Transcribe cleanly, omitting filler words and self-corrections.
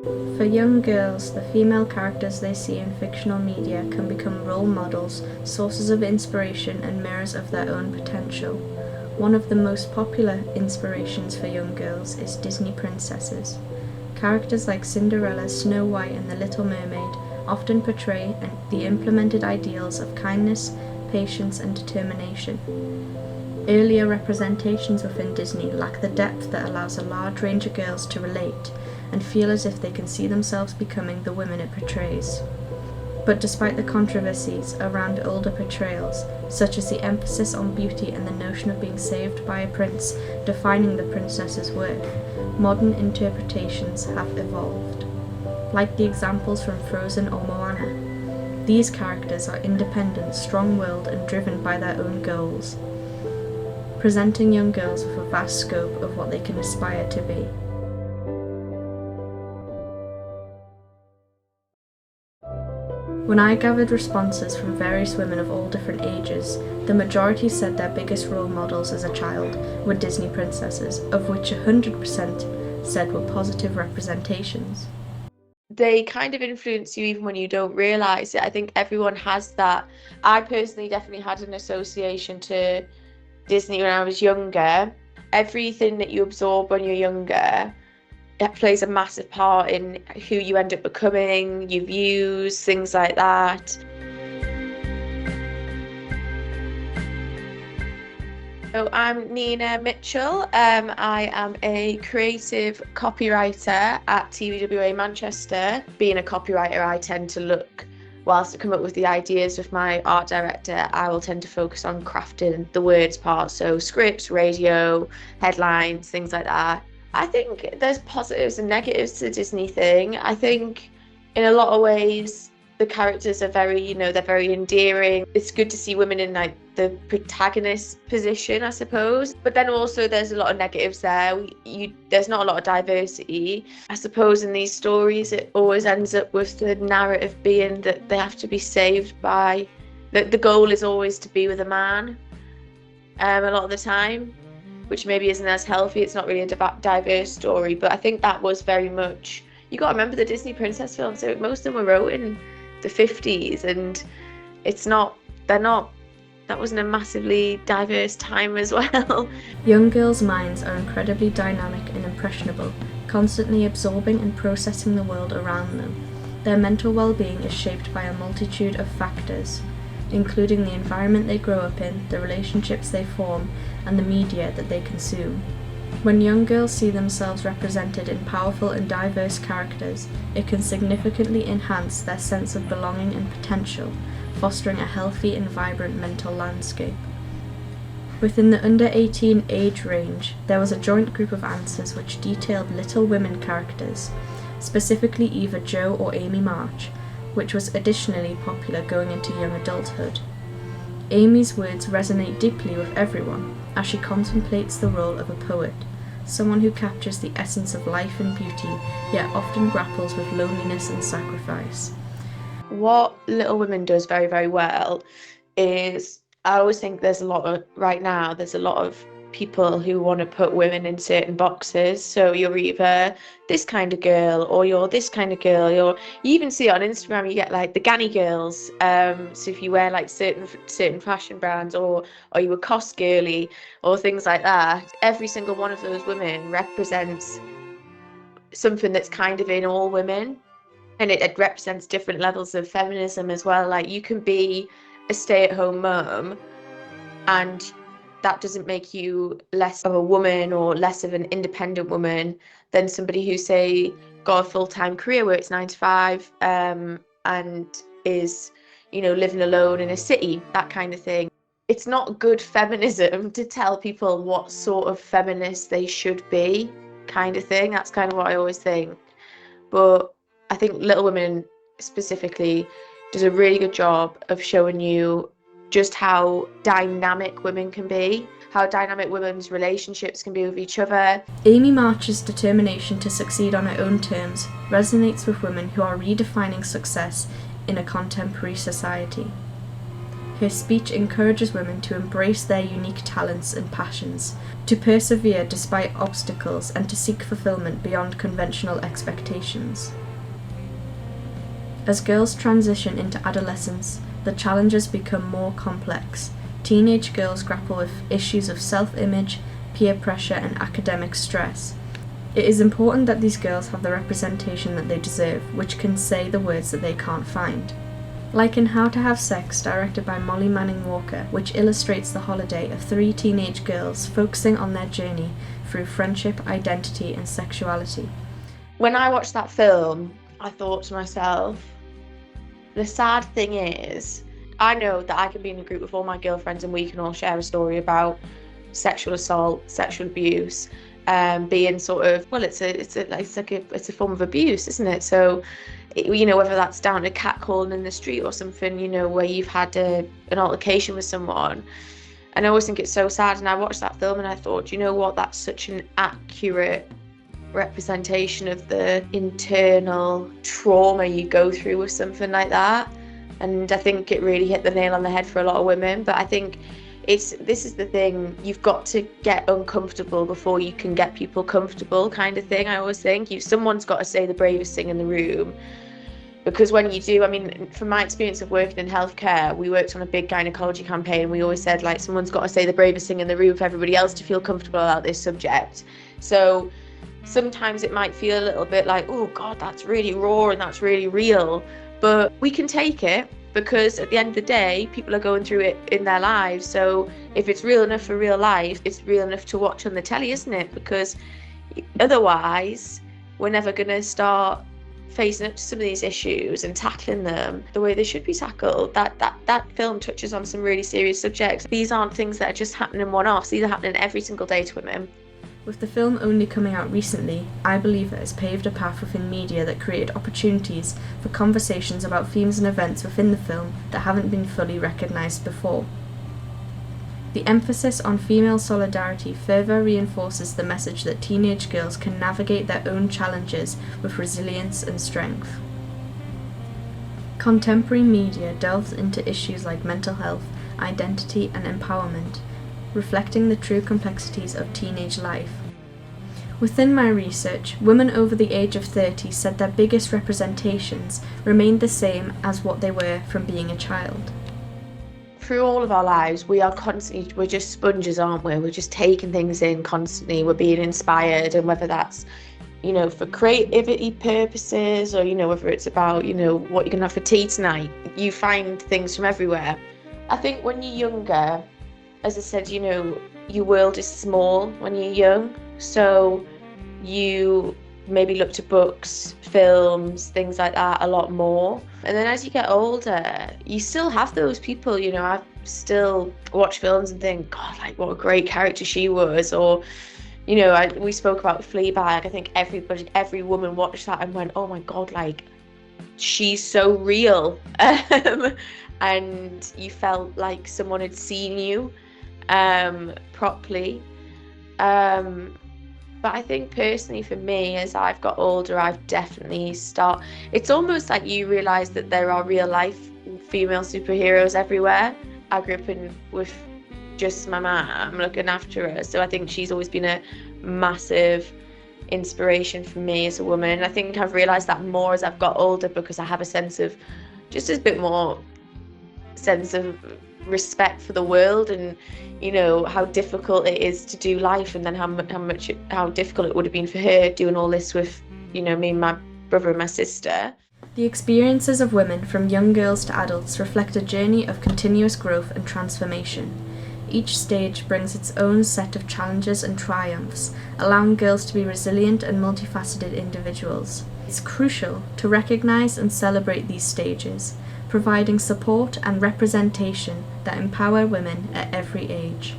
For young girls, the female characters they see in fictional media can become role models, sources of inspiration, and mirrors of their own potential. One of the most popular inspirations for young girls is Disney princesses. Characters like Cinderella, Snow White, and The Little Mermaid often portray the implemented ideals of kindness, patience, and determination. Earlier representations within Disney lack the depth that allows a large range of girls to relate and feel as if they can see themselves becoming the women it portrays. But despite the controversies around older portrayals, such as the emphasis on beauty and the notion of being saved by a prince defining the princess's worth, modern interpretations have evolved. Like the examples from Frozen or Moana, these characters are independent, strong-willed, and driven by their own goals, presenting young girls with a vast scope of what they can aspire to be. When I gathered responses from various women of all different ages, the majority said their biggest role models as a child were Disney princesses, of which 100% said were positive representations. They kind of influence you even when you don't realise it. I think everyone has that. I personally definitely had an association to Disney when I was younger. Everything that you absorb when you're younger, it plays a massive part in who you end up becoming, your views, things like that. So I'm Nina Mitchell. I am a creative copywriter at TVWA Manchester. Being a copywriter, I tend to look, whilst I come up with the ideas with my art director, I will tend to focus on crafting the words part, so scripts, radio, headlines, things like that. I think there's positives and negatives to the Disney thing. I think in a lot of ways the characters are very, they're very endearing. It's good to see women in like the protagonist position, I suppose. But then also there's a lot of negatives there. There's not a lot of diversity. I suppose in these stories it always ends up with the narrative being that they have to be saved by, that the goal is always to be with a man a lot of the time, which maybe isn't as healthy. It's not really a diverse story, but I think that was very much, you got to remember the Disney princess films, so most of them were wrote in the 50s, and that wasn't a massively diverse time as well. Young girls' minds are incredibly dynamic and impressionable, constantly absorbing and processing the world around them. Their mental well-being is shaped by a multitude of factors, including the environment they grow up in, the relationships they form, and the media that they consume. When young girls see themselves represented in powerful and diverse characters, it can significantly enhance their sense of belonging and potential, fostering a healthy and vibrant mental landscape. Within the under 18 age range, there was a joint group of answers which detailed Little Women characters, specifically either Jo or Amy March, which was additionally popular going into young adulthood. Amy's words resonate deeply with everyone as she contemplates the role of a poet, someone who captures the essence of life and beauty, yet often grapples with loneliness and sacrifice. What Little Women does very, very well is, I always think there's a lot of people who want to put women in certain boxes. So you're either this kind of girl or you're this kind of girl. You even see it on Instagram, you get like the Ganny girls. So if you wear like certain fashion brands, or you were cost girly or things like that, every single one of those women represents something that's kind of in all women. And it represents different levels of feminism as well. Like, you can be a stay-at-home mum, and that doesn't make you less of a woman or less of an independent woman than somebody who, say, got a full-time career, works 9 to 5, and is, living alone in a city, that kind of thing. It's not good feminism to tell people what sort of feminist they should be, kind of thing. That's kind of what I always think. But I think Little Women specifically does a really good job of showing you just how dynamic women can be, how dynamic women's relationships can be with each other. Amy March's determination to succeed on her own terms resonates with women who are redefining success in a contemporary society. Her speech encourages women to embrace their unique talents and passions, to persevere despite obstacles, and to seek fulfillment beyond conventional expectations. As girls transition into adolescence, the challenges become more complex. Teenage girls grapple with issues of self-image, peer pressure, and academic stress. It is important that these girls have the representation that they deserve, which can say the words that they can't find. Like in How to Have Sex, directed by Molly Manning Walker, which illustrates the holiday of 3 teenage girls focusing on their journey through friendship, identity, and sexuality. When I watched that film, I thought to myself, the sad thing is, I know that I can be in a group with all my girlfriends and we can all share a story about sexual assault, sexual abuse, being sort of, well, it's a form of abuse, isn't it? So, whether that's down to catcalling in the street or something, where you've had an altercation with someone. And I always think it's so sad. And I watched that film and I thought, you know what, that's such an accurate representation of the internal trauma you go through with something like that. And I think it really hit the nail on the head for a lot of women. But I think this is the thing, you've got to get uncomfortable before you can get people comfortable, kind of thing. I always think someone's got to say the bravest thing in the room, because when you do, from my experience of working in healthcare, we worked on a big gynecology campaign, and we always said, like, someone's got to say the bravest thing in the room for everybody else to feel comfortable about this subject. So sometimes it might feel a little bit like, oh God, that's really raw and that's really real, but we can take it, because at the end of the day, people are going through it in their lives. So if it's real enough for real life, it's real enough to watch on the telly, isn't it? Because otherwise, we're never going to start facing up to some of these issues and tackling them the way they should be tackled. That film touches on some really serious subjects. These aren't things that are just happening one-offs. These are happening every single day to women. With the film only coming out recently, I believe it has paved a path within media that created opportunities for conversations about themes and events within the film that haven't been fully recognised before. The emphasis on female solidarity further reinforces the message that teenage girls can navigate their own challenges with resilience and strength. Contemporary media delves into issues like mental health, identity, and empowerment, reflecting the true complexities of teenage life. Within my research, women over the age of 30 said their biggest representations remained the same as what they were from being a child. Through all of our lives, we're just sponges, aren't we? We're just taking things in constantly. We're being inspired, and whether that's, for creativity purposes, or, whether it's about, what you're going to have for tea tonight, you find things from everywhere. I think when you're younger, as I said, your world is small when you're young, so you maybe look to books, films, things like that a lot more. And then as you get older, you still have those people, I still watch films and think, God, like, what a great character she was. Or, we spoke about Fleabag. I think every woman watched that and went, oh my God, like, she's so real. And you felt like someone had seen you properly. But I think personally for me, as I've got older, I've definitely it's almost like you realise that there are real life female superheroes everywhere. I grew up with just my mum looking after her, so I think she's always been a massive inspiration for me as a woman. I think I've realised that more as I've got older, because I have a sense of just a bit more sense of respect for the world, and how difficult it is to do life, and then how difficult it would have been for her doing all this with me and my brother and my sister. The experiences of women from young girls to adults reflect a journey of continuous growth and transformation. Each stage brings its own set of challenges and triumphs, allowing girls to be resilient and multifaceted individuals. It's crucial to recognise and celebrate these stages, providing support and representation that empower women at every age.